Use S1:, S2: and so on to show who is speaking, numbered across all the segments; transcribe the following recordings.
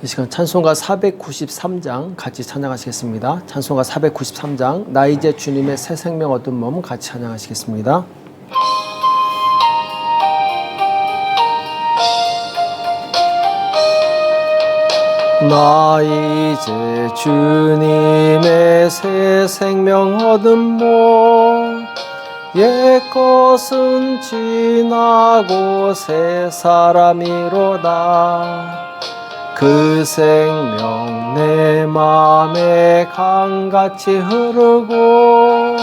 S1: 이 시간 찬송가 493장 같이 찬양하시겠습니다. 찬송가 493장 나 이제 주님의 새 생명 얻은 몸 같이 찬양하시겠습니다. 나 이제 주님의 새 생명 얻은 몸 옛것은 지나고 새 사람이로다. 그 생명 내 맘에 강같이 흐르고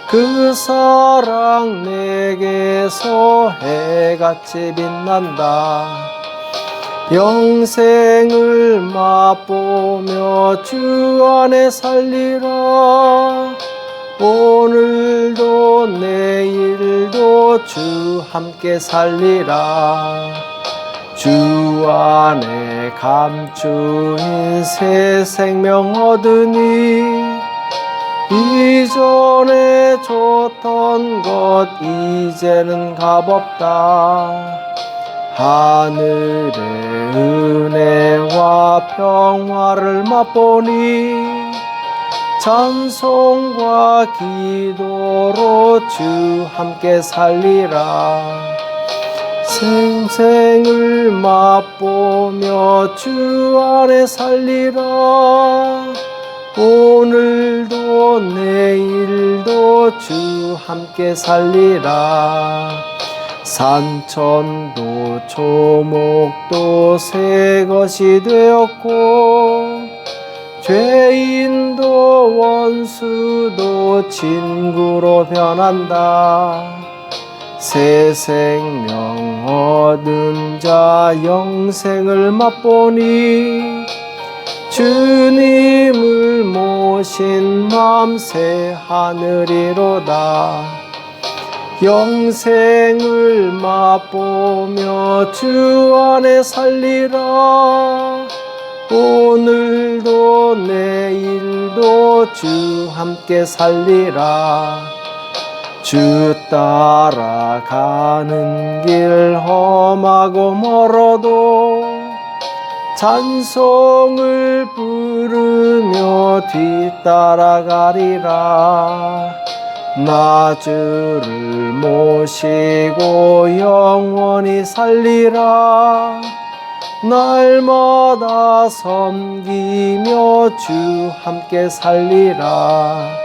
S1: 그 사랑 내게서 해같이 빛난다. 영생을 맛보며 주 안에 살리라. 오늘도 내일도 주 함께 살리라. 주 안에 감추인 새 생명 얻으니 이전에 줬던 것 이제는 값없다. 하늘의 은혜와 평화를 맛보니 찬송과 기도로 주 함께 살리라. 생생을 맛보며 주 안에 살리라. 오늘도 내일도 주 함께 살리라. 산천도 초목도 새 것이 되었고 죄인도 원수도 친구로 변한다. 새 생명 얻은 자 영생을 맛보니 주님을 모신 맘 새 하늘이로다. 영생을 맛보며 주 안에 살리라. 오늘도 내일도 주 함께 살리라. 주 따라가는 길 험하고 멀어도 찬송을 부르며 뒤따라가리라. 나 주를 모시고 영원히 살리라. 날마다 섬기며 주 함께 살리라.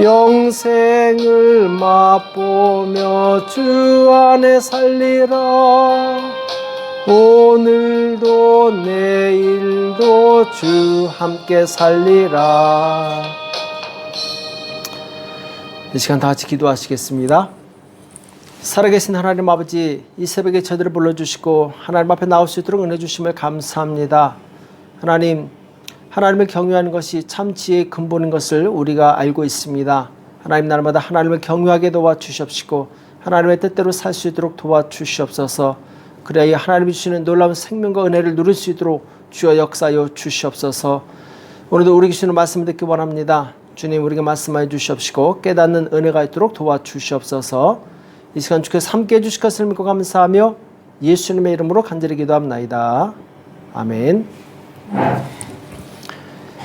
S1: 영생을 맛보며 주 안에 살리라. 오늘도 내일도 주 함께 살리라. 이 시간 다 같이 기도하시겠습니다. 살아계신 하나님 아버지, 이 새벽에 저희들을 불러주시고 하나님 앞에 나올 수 있도록 은혜 주심을 감사합니다. 하나님, 하나님을 경외하는 것이 참 지혜의 근본인 것을 우리가 알고 있습니다. 하나님, 날마다 하나님을 경외하게 도와주시옵시고 하나님의 뜻대로 살 수 있도록 도와주시옵소서. 그래야 하나님이 주시는 놀라운 생명과 은혜를 누릴 수 있도록 주여 역사하여 주시옵소서. 오늘도 우리 주시는 말씀을 듣기 원합니다. 주님, 우리에게 말씀하여 주시옵시고 깨닫는 은혜가 있도록 도와주시옵소서. 이 시간 주께서 함께 해주실 것을 믿고 감사하며 예수님의 이름으로 간절히 기도합나이다. 아멘.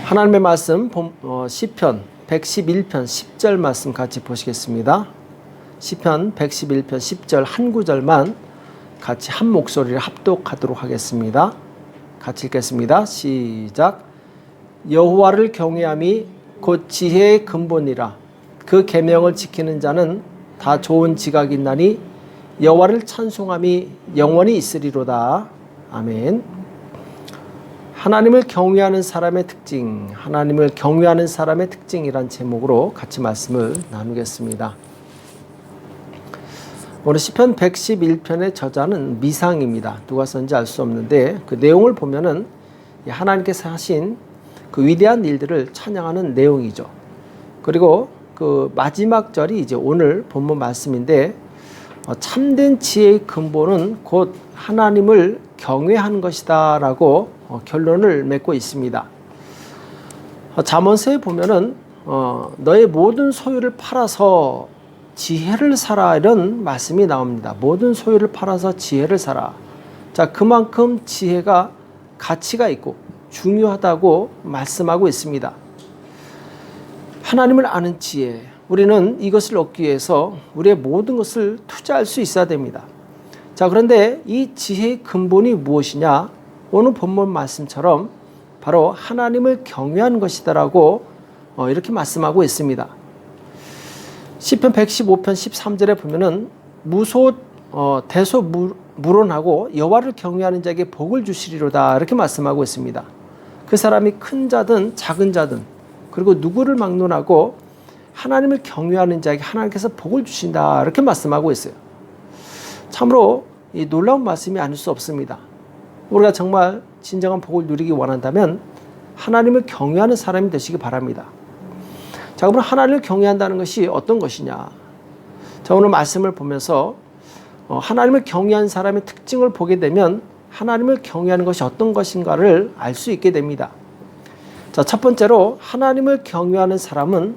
S1: 하나님의 말씀 시편 111편 10절 말씀 같이 보시겠습니다. 시편 111편 10절 한 구절만 같이 한 목소리를 합독하도록 하겠습니다. 같이 읽겠습니다. 시작. 여호와를 경외함이 곧 지혜의 근본이라. 그 계명을 지키는 자는 다 좋은 지각이 있나니 여호와를 찬송함이 영원히 있으리로다. 아멘. 하나님을 경외하는 사람의 특징, 하나님을 경외하는 사람의 특징이란 제목으로 같이 말씀을 나누겠습니다. 오늘 시편 111편의 저자는 미상입니다. 누가 썼는지 알 수 없는데 그 내용을 보면은 하나님께서 하신 그 위대한 일들을 찬양하는 내용이죠. 그리고 그 마지막 절이 이제 오늘 본문 말씀인데 참된 지혜의 근본은 곧 하나님을 경외하는 것이다 라고 결론을 맺고 있습니다. 잠언서에 보면은 너의 모든 소유를 팔아서 지혜를 사라 이런 말씀이 나옵니다. 모든 소유를 팔아서 지혜를 사라. 자, 그만큼 지혜가 가치가 있고 중요하다고 말씀하고 있습니다. 하나님을 아는 지혜, 우리는 이것을 얻기 위해서 우리의 모든 것을 투자할 수 있어야 됩니다. 자, 그런데 이 지혜의 근본이 무엇이냐? 오늘 본문 말씀처럼 바로 하나님을 경외하는 것이다라고 이렇게 말씀하고 있습니다. 시편 115편 13절에 보면은 대소무론하고 여호와를 경외하는 자에게 복을 주시리로다 이렇게 말씀하고 있습니다. 그 사람이 큰 자든 작은 자든 그리고 누구를 막론하고 하나님을 경외하는 자에게 하나님께서 복을 주신다 이렇게 말씀하고 있어요. 참으로 이 놀라운 말씀이 아닐 수 없습니다. 우리가 정말 진정한 복을 누리기 원한다면 하나님을 경외하는 사람이 되시기 바랍니다. 자, 그럼 하나님을 경외한다는 것이 어떤 것이냐? 자, 오늘 말씀을 보면서 하나님을 경외하는 사람의 특징을 보게 되면 하나님을 경외하는 것이 어떤 것인가를 알 수 있게 됩니다. 자, 첫 번째로 하나님을 경외하는 사람은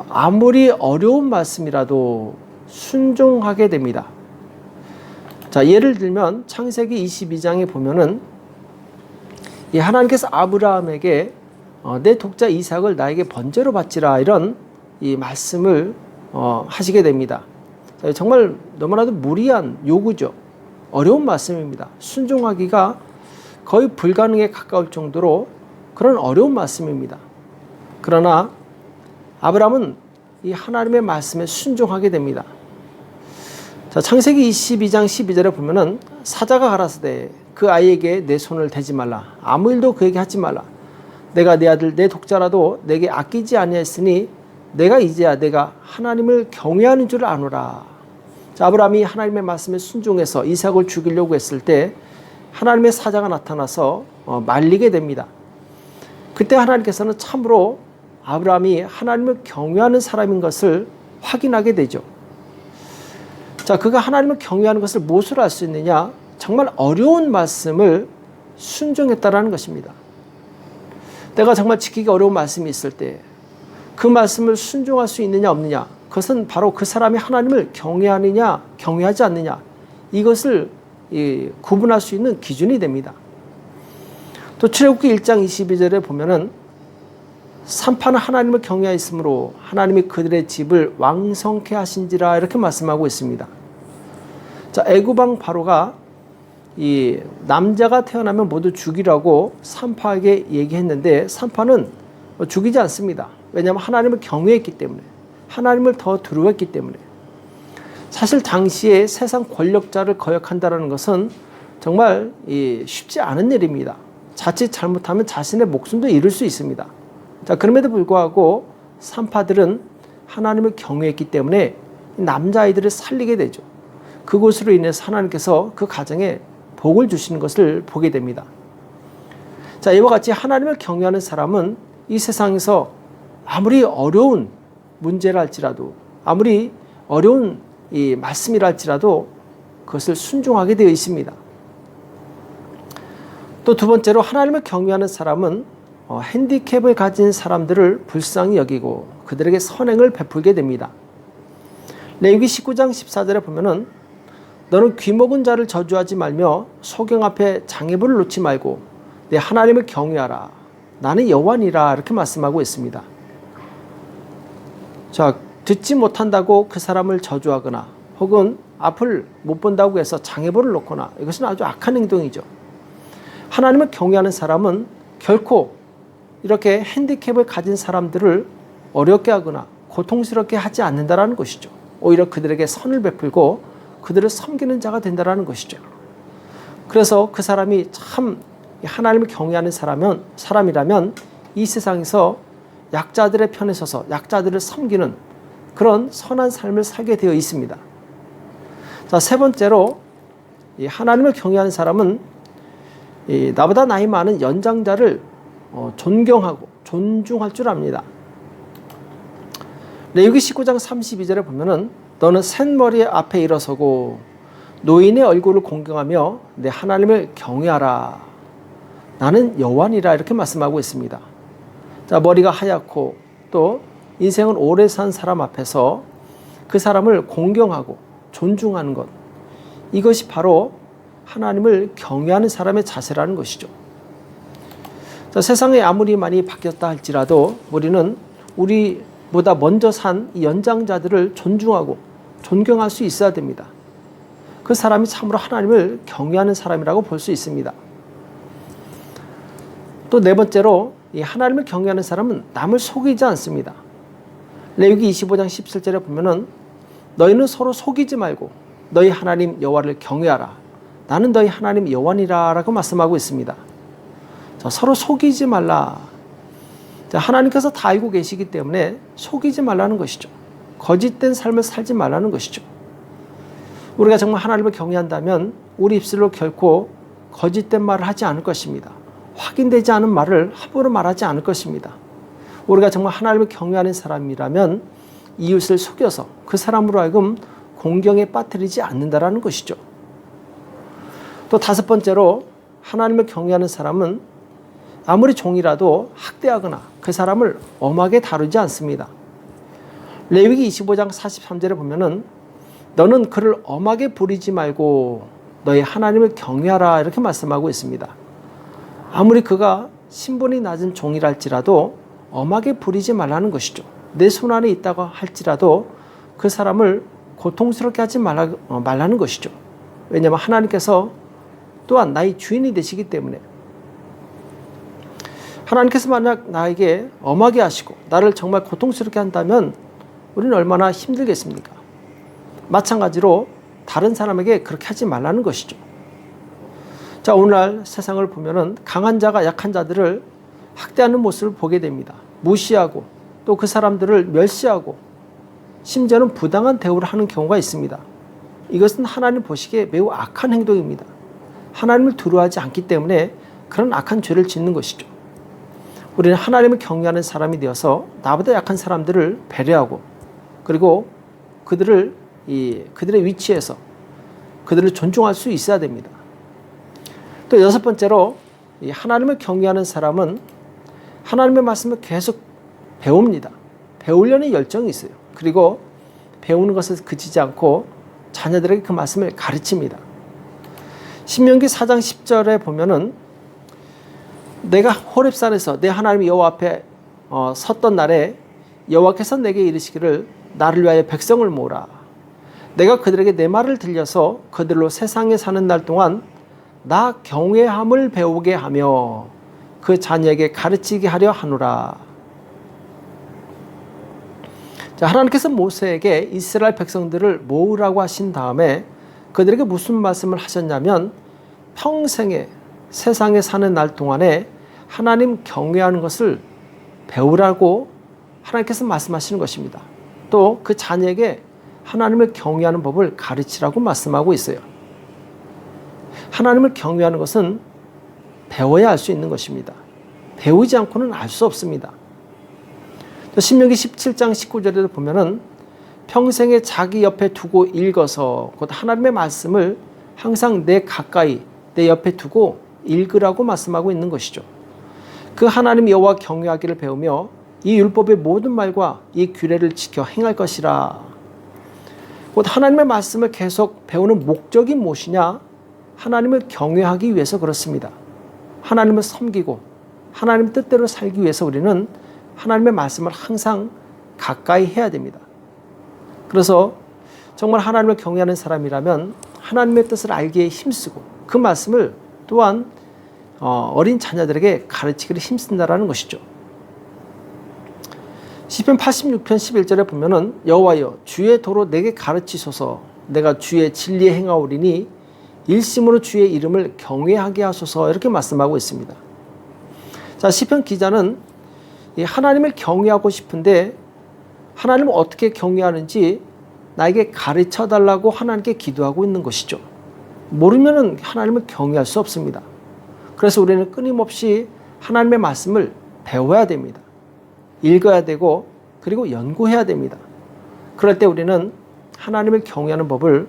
S1: 아무리 어려운 말씀이라도 순종하게 됩니다. 자, 예를 들면 창세기 22장에 보면은 이 하나님께서 아브라함에게 내 독자 이삭을 나에게 번제로 바치라 이런 이 말씀을 하시게 됩니다. 자, 정말 너무나도 무리한 요구죠. 어려운 말씀입니다. 순종하기가 거의 불가능에 가까울 정도로 그런 어려운 말씀입니다. 그러나 아브라함은 이 하나님의 말씀에 순종하게 됩니다. 자, 창세기 22장 12절에 보면은 사자가 가라사대 그 아이에게 내 손을 대지 말라. 아무 일도 그에게 하지 말라. 내가 내 아들 내 독자라도 내게 아끼지 아니하였으니 내가 이제야 내가 하나님을 경외하는 줄 아노라. 자, 아브라함이 하나님의 말씀에 순종해서 이삭을 죽이려고 했을 때 하나님의 사자가 나타나서 말리게 됩니다. 그때 하나님께서는 참으로 아브라함이 하나님을 경외하는 사람인 것을 확인하게 되죠. 자, 그가 하나님을 경외하는 것을 무엇으로 알 수 있느냐? 정말 어려운 말씀을 순종했다라는 것입니다. 내가 정말 지키기 어려운 말씀이 있을 때 그 말씀을 순종할 수 있느냐 없느냐, 그것은 바로 그 사람이 하나님을 경외하느냐 경외하지 않느냐, 이것을 구분할 수 있는 기준이 됩니다. 또 출애굽기 1장 22절에 보면은 산파는 하나님을 경외하였으므로 하나님이 그들의 집을 왕성케 하신지라 이렇게 말씀하고 있습니다. 자, 애굽 왕 바로가 이 남자가 태어나면 모두 죽이라고 산파에게 얘기했는데 산파는 죽이지 않습니다. 왜냐하면 하나님을 경외했기 때문에, 하나님을 더 두려워했기 때문에. 사실 당시에 세상 권력자를 거역한다는 것은 정말 쉽지 않은 일입니다. 자칫 잘못하면 자신의 목숨도 잃을 수 있습니다. 자, 그럼에도 불구하고 산파들은 하나님을 경외했기 때문에 남자아이들을 살리게 되죠. 그것으로 인해서 하나님께서 그 가정에 복을 주시는 것을 보게 됩니다. 자, 이와 같이 하나님을 경외하는 사람은 이 세상에서 아무리 어려운 문제라 할지라도, 아무리 어려운 이 말씀이라 할지라도 그것을 순종하게 되어 있습니다. 또 두 번째로 하나님을 경외하는 사람은 핸디캡을 가진 사람들을 불쌍히 여기고 그들에게 선행을 베풀게 됩니다. 레위기 19장 14절에 보면은 너는 귀먹은 자를 저주하지 말며 소경 앞에 장애물을 놓지 말고 내 하나님을 경외하라. 나는 여호와니라 이렇게 말씀하고 있습니다. 자, 듣지 못한다고 그 사람을 저주하거나 혹은 앞을 못 본다고 해서 장애물을 놓거나, 이것은 아주 악한 행동이죠. 하나님을 경외하는 사람은 결코 이렇게 핸디캡을 가진 사람들을 어렵게 하거나 고통스럽게 하지 않는다라는 것이죠. 오히려 그들에게 선을 베풀고 그들을 섬기는 자가 된다라는 것이죠. 그래서 그 사람이 참 하나님을 경외하는 사람이라면 이 세상에서 약자들의 편에 서서 약자들을 섬기는 그런 선한 삶을 살게 되어 있습니다. 자, 세 번째로 하나님을 경외하는 사람은 나보다 나이 많은 연장자를 존경하고 존중할 줄 압니다. 레위기 19장 32절에 보면은 너는 셋머리 앞에 일어서고 노인의 얼굴을 공경하며 내 하나님을 경외하라. 나는 여호와니라 이렇게 말씀하고 있습니다. 자, 머리가 하얗고 또 인생을 오래 산 사람 앞에서 그 사람을 공경하고 존중하는 것, 이것이 바로 하나님을 경외하는 사람의 자세라는 것이죠. 자, 세상이 아무리 많이 바뀌었다 할지라도 우리는 우리보다 먼저 산 연장자들을 존중하고 존경할 수 있어야 됩니다. 그 사람이 참으로 하나님을 경외하는 사람이라고 볼 수 있습니다. 또 네 번째로 이 하나님을 경외하는 사람은 남을 속이지 않습니다. 레위기 25장 17절에 보면은 너희는 서로 속이지 말고 너희 하나님 여호와를 경외하라. 나는 너희 하나님 여호와니라 라고 말씀하고 있습니다. 자, 서로 속이지 말라. 자, 하나님께서 다 알고 계시기 때문에 속이지 말라는 것이죠. 거짓된 삶을 살지 말라는 것이죠. 우리가 정말 하나님을 경외한다면 우리 입술로 결코 거짓된 말을 하지 않을 것입니다. 확인되지 않은 말을 함부로 말하지 않을 것입니다. 우리가 정말 하나님을 경외하는 사람이라면 이웃을 속여서 그 사람으로 하여금 공경에 빠뜨리지 않는다라는 것이죠. 또 다섯 번째로 하나님을 경외하는 사람은 아무리 종이라도 학대하거나 그 사람을 엄하게 다루지 않습니다. 레위기 25장 43절에 보면은 너는 그를 엄하게 부리지 말고 너희 하나님을 경외하라 이렇게 말씀하고 있습니다. 아무리 그가 신분이 낮은 종이랄지라도 엄하게 부리지 말라는 것이죠. 내 손 안에 있다고 할지라도 그 사람을 고통스럽게 하지 말라는 것이죠. 왜냐하면 하나님께서 또한 나의 주인이 되시기 때문에 하나님께서 만약 나에게 엄하게 하시고 나를 정말 고통스럽게 한다면 우리는 얼마나 힘들겠습니까? 마찬가지로 다른 사람에게 그렇게 하지 말라는 것이죠. 자, 오늘날 세상을 보면은 강한 자가 약한 자들을 학대하는 모습을 보게 됩니다. 무시하고 또 그 사람들을 멸시하고 심지어는 부당한 대우를 하는 경우가 있습니다. 이것은 하나님 보시기에 매우 악한 행동입니다. 하나님을 두려워하지 않기 때문에 그런 악한 죄를 짓는 것이죠. 우리는 하나님을 경외하는 사람이 되어서 나보다 약한 사람들을 배려하고 그리고 그들의 위치에서 그들을 존중할 수 있어야 됩니다. 또 여섯 번째로 하나님을 경외하는 사람은 하나님의 말씀을 계속 배웁니다. 배우려는 열정이 있어요. 그리고 배우는 것을 그치지 않고 자녀들에게 그 말씀을 가르칩니다. 신명기 4장 10절에 보면은 내가 호렙산에서 내 하나님 여호와 앞에 섰던 날에 여호와께서 내게 이르시기를 나를 위하여 백성을 모으라. 내가 그들에게 내 말을 들려서 그들로 세상에 사는 날 동안 나 경외함을 배우게 하며 그 자녀에게 가르치게 하려 하노라. 자, 하나님께서 모세에게 이스라엘 백성들을 모으라고 하신 다음에 그들에게 무슨 말씀을 하셨냐면 평생에 세상에 사는 날 동안에 하나님 경외하는 것을 배우라고 하나님께서 말씀하시는 것입니다. 또 그 자녀에게 하나님을 경외하는 법을 가르치라고 말씀하고 있어요. 하나님을 경외하는 것은 배워야 알 수 있는 것입니다. 배우지 않고는 알 수 없습니다. 또 신명기 17장 19절에도 보면은 평생에 자기 옆에 두고 읽어서 곧 하나님의 말씀을 항상 내 가까이 내 옆에 두고 읽으라고 말씀하고 있는 것이죠. 그 하나님 여호와 경외하기를 배우며 이 율법의 모든 말과 이 규례를 지켜 행할 것이라. 곧 하나님의 말씀을 계속 배우는 목적이 무엇이냐? 하나님을 경외하기 위해서 그렇습니다. 하나님을 섬기고 하나님 뜻대로 살기 위해서 우리는 하나님의 말씀을 항상 가까이 해야 됩니다. 그래서 정말 하나님을 경외하는 사람이라면 하나님의 뜻을 알기에 힘쓰고 그 말씀을 또한 어린 자녀들에게 가르치기를 힘쓴다라는 것이죠. 시편 86편 11절에 보면은 여호와여 주의 도로 내게 가르치소서 내가 주의 진리에 행하오리니 일심으로 주의 이름을 경외하게 하소서 이렇게 말씀하고 있습니다. 자, 시편 기자는 하나님을 경외하고 싶은데 하나님을 어떻게 경외하는지 나에게 가르쳐 달라고 하나님께 기도하고 있는 것이죠. 모르면은 하나님을 경외할 수 없습니다. 그래서 우리는 끊임없이 하나님의 말씀을 배워야 됩니다. 읽어야 되고 그리고 연구해야 됩니다. 그럴 때 우리는 하나님을 경외하는 법을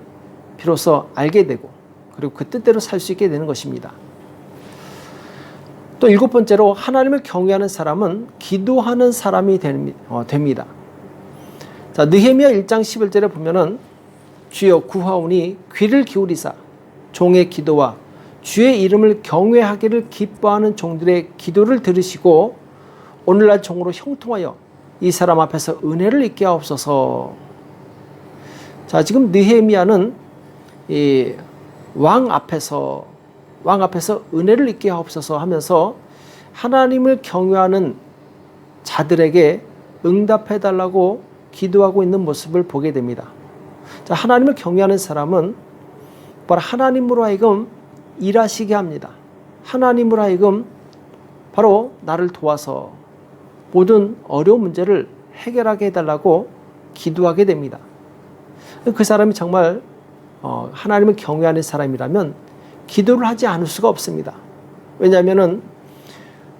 S1: 비로소 알게 되고 그리고 그 뜻대로 살 수 있게 되는 것입니다. 또 일곱 번째로 하나님을 경외하는 사람은 기도하는 사람이 됩니다. 자, 느헤미야 1장 11절에 보면은 주여 구하오니 귀를 기울이사 종의 기도와 주의 이름을 경외하기를 기뻐하는 종들의 기도를 들으시고 오늘날 종으로 형통하여 이 사람 앞에서 은혜를 입게 하옵소서. 자, 지금 느헤미야는 이 왕 앞에서 은혜를 입게 하옵소서 하면서 하나님을 경외하는 자들에게 응답해 달라고 기도하고 있는 모습을 보게 됩니다. 자, 하나님을 경외하는 사람은 바로 하나님으로 하여금 일하시게 합니다. 하나님으로 하여금 바로 나를 도와서 모든 어려운 문제를 해결하게 해달라고 기도하게 됩니다. 그 사람이 정말 하나님을 경외하는 사람이라면 기도를 하지 않을 수가 없습니다. 왜냐하면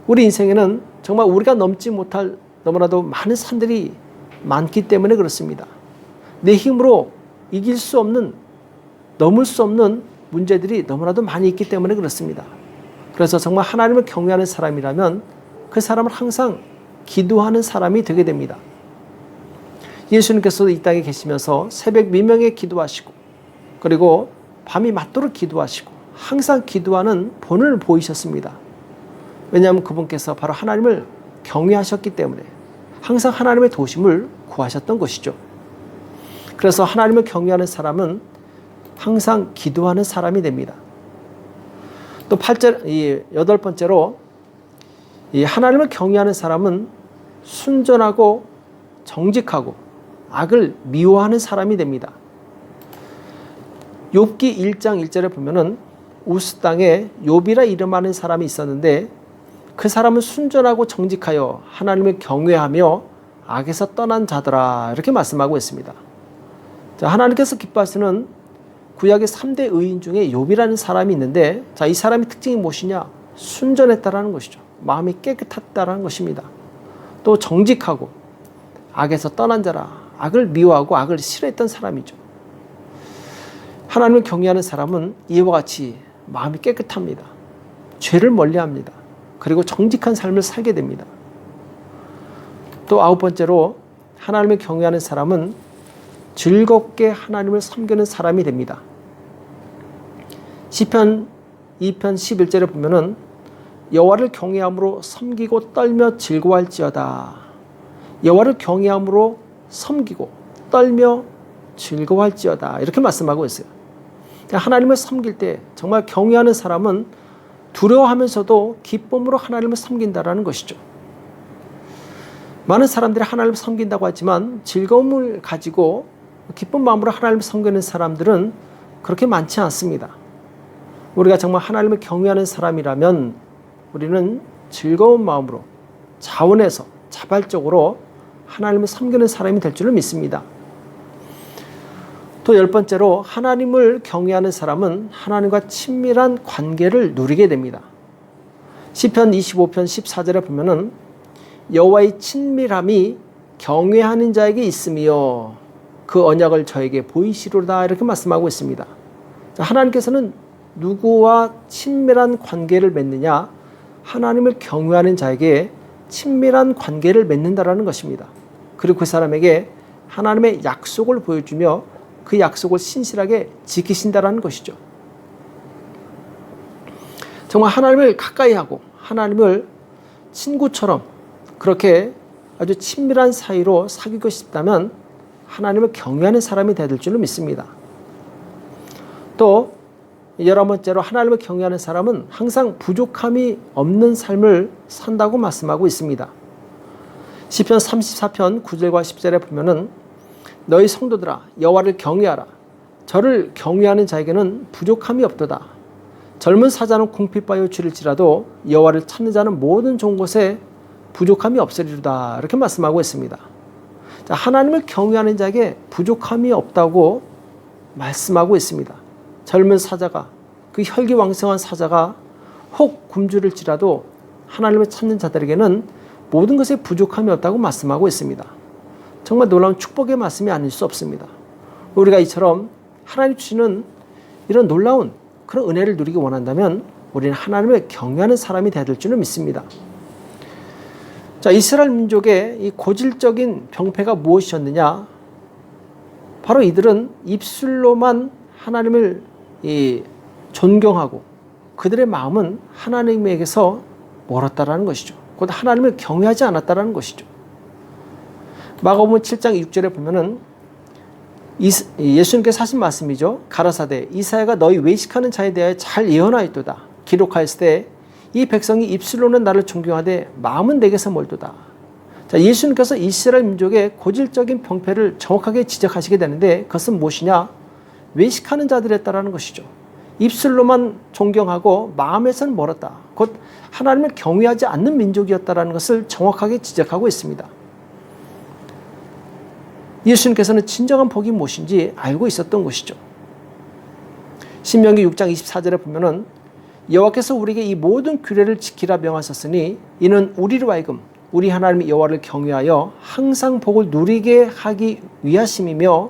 S1: 우리 인생에는 정말 우리가 넘지 못할 너무나도 많은 산들이 많기 때문에 그렇습니다. 내 힘으로 이길 수 없는, 넘을 수 없는 문제들이 너무나도 많이 있기 때문에 그렇습니다. 그래서 정말 하나님을 경외하는 사람이라면 그 사람은 항상 기도하는 사람이 되게 됩니다. 예수님께서도 이 땅에 계시면서 새벽 미명에 기도하시고 그리고 밤이 맞도록 기도하시고 항상 기도하는 본을 보이셨습니다. 왜냐하면 그분께서 바로 하나님을 경외하셨기 때문에 항상 하나님의 도심을 구하셨던 것이죠. 그래서 하나님을 경외하는 사람은 항상 기도하는 사람이 됩니다. 또 여덟 번째로 이 하나님을 경외하는 사람은 순전하고 정직하고 악을 미워하는 사람이 됩니다. 욥기 1장 1절에 보면은 우스 땅에 욥이라 이름하는 사람이 있었는데 그 사람은 순전하고 정직하여 하나님을 경외하며 악에서 떠난 자더라 이렇게 말씀하고 있습니다. 자, 하나님께서 기뻐하시는 구약의 3대 의인 중에 욥이라는 사람이 있는데 자, 이 사람의 특징이 무엇이냐? 순전했다라는 것이죠. 마음이 깨끗했다라는 것입니다. 또 정직하고 악에서 떠난 자라 악을 미워하고 악을 싫어했던 사람이죠. 하나님을 경외하는 사람은 이와 같이 마음이 깨끗합니다. 죄를 멀리합니다. 그리고 정직한 삶을 살게 됩니다. 또 아홉 번째로 하나님을 경외하는 사람은 즐겁게 하나님을 섬기는 사람이 됩니다. 시편 2편 11절에 보면은 여호와를 경외함으로 섬기고 떨며 즐거워할지어다. 여호와를 경외함으로 섬기고 떨며 즐거워할지어다 이렇게 말씀하고 있어요. 하나님을 섬길 때 정말 경외하는 사람은 두려워하면서도 기쁨으로 하나님을 섬긴다라는 것이죠. 많은 사람들이 하나님을 섬긴다고 하지만 즐거움을 가지고 기쁜 마음으로 하나님을 섬기는 사람들은 그렇게 많지 않습니다. 우리가 정말 하나님을 경외하는 사람이라면 우리는 즐거운 마음으로 자원해서 자발적으로 하나님을 섬기는 사람이 될 줄을 믿습니다. 또 열 번째로 하나님을 경외하는 사람은 하나님과 친밀한 관계를 누리게 됩니다. 시편 25편 14절에 보면은 여호와의 친밀함이 경외하는 자에게 있으며 그 언약을 저에게 보이시로다 이렇게 말씀하고 있습니다. 하나님께서는 누구와 친밀한 관계를 맺느냐? 하나님을 경외하는 자에게 친밀한 관계를 맺는다라는 것입니다. 그리고 그 사람에게 하나님의 약속을 보여주며 그 약속을 신실하게 지키신다라는 것이죠. 정말 하나님을 가까이 하고 하나님을 친구처럼 그렇게 아주 친밀한 사이로 사귀고 싶다면 하나님을 경외하는 사람이 되야 될 줄로 믿습니다. 또 11번째로 하나님을 경외하는 사람은 항상 부족함이 없는 삶을 산다고 말씀하고 있습니다. 시편 34편 9절과 10절에 보면은 너희 성도들아 여호와를 경외하라. 저를 경외하는 자에게는 부족함이 없도다. 젊은 사자는 궁핍하여 줄일지라도 여호와를 찾는 자는 모든 좋은 곳에 부족함이 없으리로다. 이렇게 말씀하고 있습니다. 자, 하나님을 경외하는 자에게 부족함이 없다고 말씀하고 있습니다. 젊은 사자가 그 혈기왕성한 사자가 혹 굶주릴지라도 하나님을 찾는 자들에게는 모든 것에 부족함이 없다고 말씀하고 있습니다. 정말 놀라운 축복의 말씀이 아닐 수 없습니다. 우리가 이처럼 하나님 주시는 이런 놀라운 그런 은혜를 누리기 원한다면 우리는 하나님을 경외하는 사람이 되어야 될 줄을 믿습니다. 자, 이스라엘 민족의 이 고질적인 병폐가 무엇이었느냐? 바로 이들은 입술로만 하나님을 존경하고 그들의 마음은 하나님에게서 멀었다라는 것이죠. 곧 하나님을 경외하지 않았다라는 것이죠. 마가복음 7장 6절에 보면은 예수님께서 하신 말씀이죠. 가라사대 이사야가 너희 외식하는 자에 대하여 잘 예언하였도다. 기록하였을 때 이 백성이 입술로는 나를 존경하되 마음은 내게서 멀도다. 자, 예수님께서 이스라엘 민족의 고질적인 병폐를 정확하게 지적하시게 되는데 그것은 무엇이냐? 외식하는 자들이었다라는 것이죠. 입술로만 존경하고 마음에서는 멀었다. 곧 하나님을 경외하지 않는 민족이었다라는 것을 정확하게 지적하고 있습니다. 예수님께서는 진정한 복이 무엇인지 알고 있었던 것이죠. 신명기 6장 24절에 보면은 여호와께서 우리에게 이 모든 규례를 지키라 명하셨으니 이는 우리로 하여금 우리 하나님 여호와를 경외하여 항상 복을 누리게 하기 위하심이며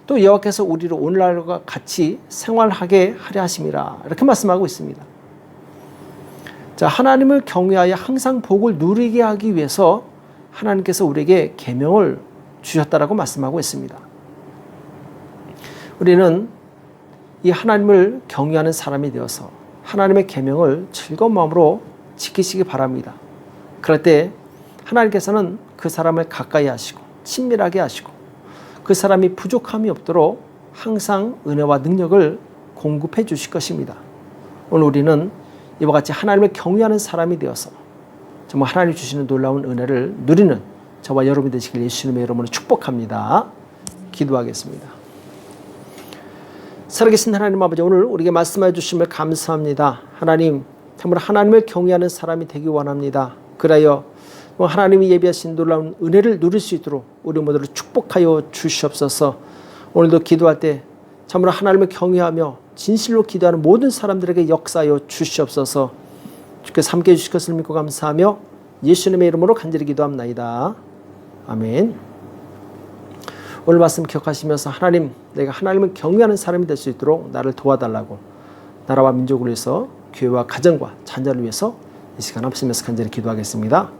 S1: 또 여호와께서 우리로 오늘날과 같이 생활하게 하려 하심이라 이렇게 말씀하고 있습니다. 자, 하나님을 경외하여 항상 복을 누리게 하기 위해서 하나님께서 우리에게 계명을 주셨다라고 말씀하고 있습니다. 우리는 이 하나님을 경외하는 사람이 되어서 하나님의 계명을 즐거운 마음으로 지키시기 바랍니다. 그럴 때 하나님께서는 그 사람을 가까이 하시고 친밀하게 하시고 그 사람이 부족함이 없도록 항상 은혜와 능력을 공급해 주실 것입니다. 오늘 우리는 이와 같이 하나님을 경외하는 사람이 되어서 정말 하나님 주시는 놀라운 은혜를 누리는 저와 여러분이 되시길 예수님의 이름으로 축복합니다. 기도하겠습니다. 살아계신 하나님 아버지, 오늘 우리에게 말씀해 주심을 감사합니다. 하나님, 정말 하나님을 경외하는 사람이 되기 원합니다. 그래야 하나님이 예비하신 놀라운 은혜를 누릴 수 있도록 우리 모두를 축복하여 주시옵소서. 오늘도 기도할 때 참으로 하나님을 경외하며 진실로 기도하는 모든 사람들에게 역사하여 주시옵소서. 주께서 함께해 주실 것을 믿고 감사하며 예수님의 이름으로 간절히 기도합나이다. 아멘. 오늘 말씀 기억하시면서 하나님, 내가 하나님을 경외하는 사람이 될 수 있도록 나를 도와달라고 나라와 민족을 위해서 교회와 가정과 자녀를 위해서 이 시간 합심해서 간절히 기도하겠습니다.